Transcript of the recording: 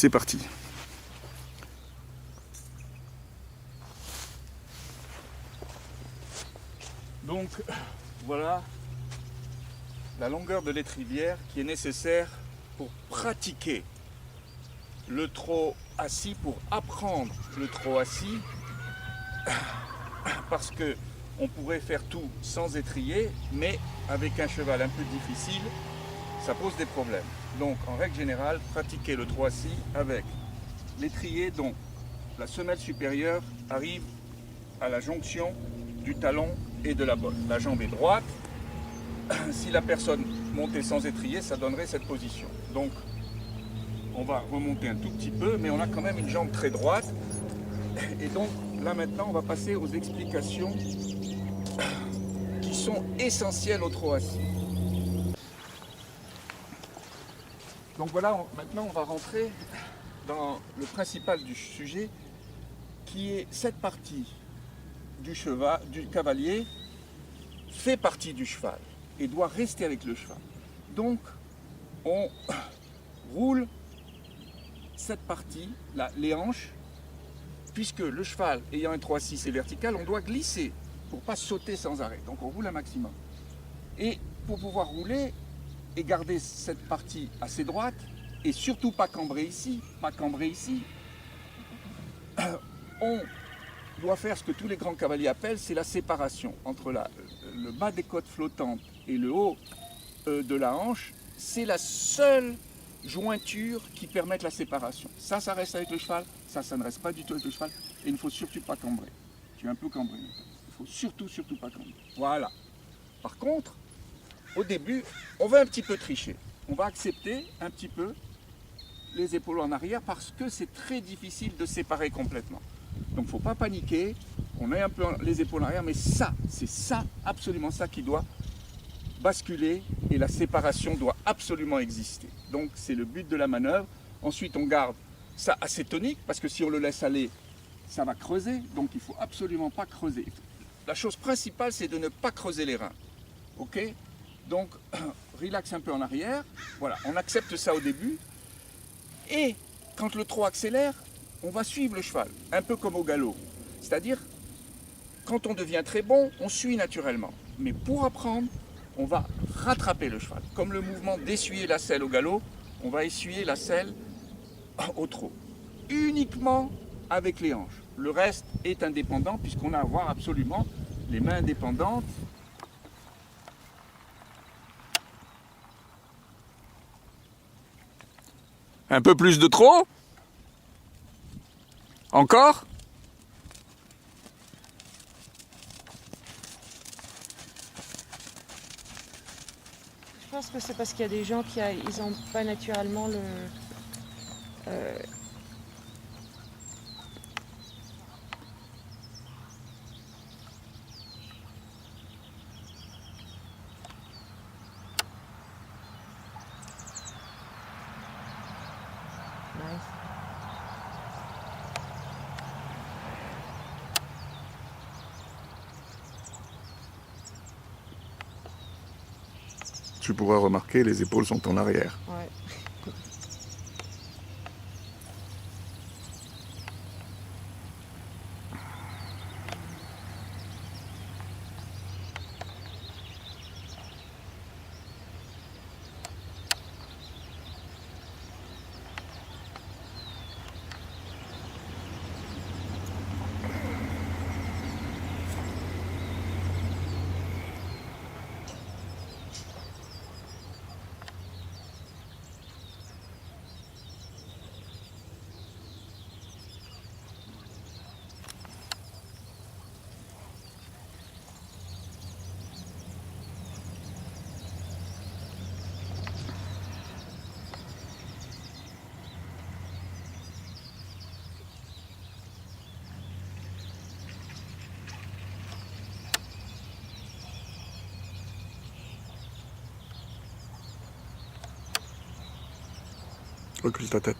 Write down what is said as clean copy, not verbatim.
c'est parti. Donc voilà la longueur de l'étrivière qui est nécessaire pour pratiquer le trot assis, pour apprendre le trot assis, parce que on pourrait faire tout sans étrier, mais avec un cheval un peu difficile, ça pose des problèmes. Donc en règle générale, pratiquer le trot assis avec l'étrier dont la semelle supérieure arrive à la jonction du talon et de la botte. La jambe est droite. Si la personne montait sans étrier, ça donnerait cette position. Donc on va remonter un tout petit peu, mais on a quand même une jambe très droite. Et donc là maintenant, on va passer aux explications qui sont essentielles au trot assis. Donc voilà, maintenant on va rentrer dans le principal du sujet, qui est cette partie du cheval, du cavalier, fait partie du cheval et doit rester avec le cheval. Donc on roule cette partie, les hanches, puisque le cheval ayant un trot assis et vertical, on doit glisser pour ne pas sauter sans arrêt. Donc on roule un maximum. Et pour pouvoir rouler et garder cette partie assez droite, et surtout pas cambrer ici, on doit faire ce que tous les grands cavaliers appellent, c'est la séparation entre le bas des côtes flottantes et le haut de la hanche. C'est la seule jointure qui permette la séparation. Ça reste avec le cheval, ça ne reste pas du tout avec le cheval, et il ne faut surtout pas cambrer. Tu es un peu cambré maintenant. Il ne faut surtout pas cambrer. Voilà. Par contre, au début, on va un petit peu tricher. On va accepter un petit peu les épaules en arrière parce que c'est très difficile de séparer complètement. Donc il ne faut pas paniquer, on met un peu les épaules en arrière, mais c'est ça, absolument ça qui doit basculer et la séparation doit absolument exister. Donc c'est le but de la manœuvre. Ensuite on garde ça assez tonique parce que si on le laisse aller, ça va creuser, donc il ne faut absolument pas creuser. La chose principale, c'est de ne pas creuser les reins. Ok? Donc relax un peu en arrière, voilà, on accepte ça au début. Et quand le trot accélère, on va suivre le cheval, un peu comme au galop. C'est-à-dire, quand on devient très bon, on suit naturellement. Mais pour apprendre, on va rattraper le cheval. Comme le mouvement d'essuyer la selle au galop, on va essuyer la selle au trot. Uniquement avec les hanches. Le reste est indépendant puisqu'on a à voir absolument les mains indépendantes. Un peu plus de trot? Encore? Je pense que c'est parce qu'il y a des gens qui n'ont pas naturellement le... Nice. Tu pourras remarquer, les épaules sont en arrière. Ouais. Recule ta tête.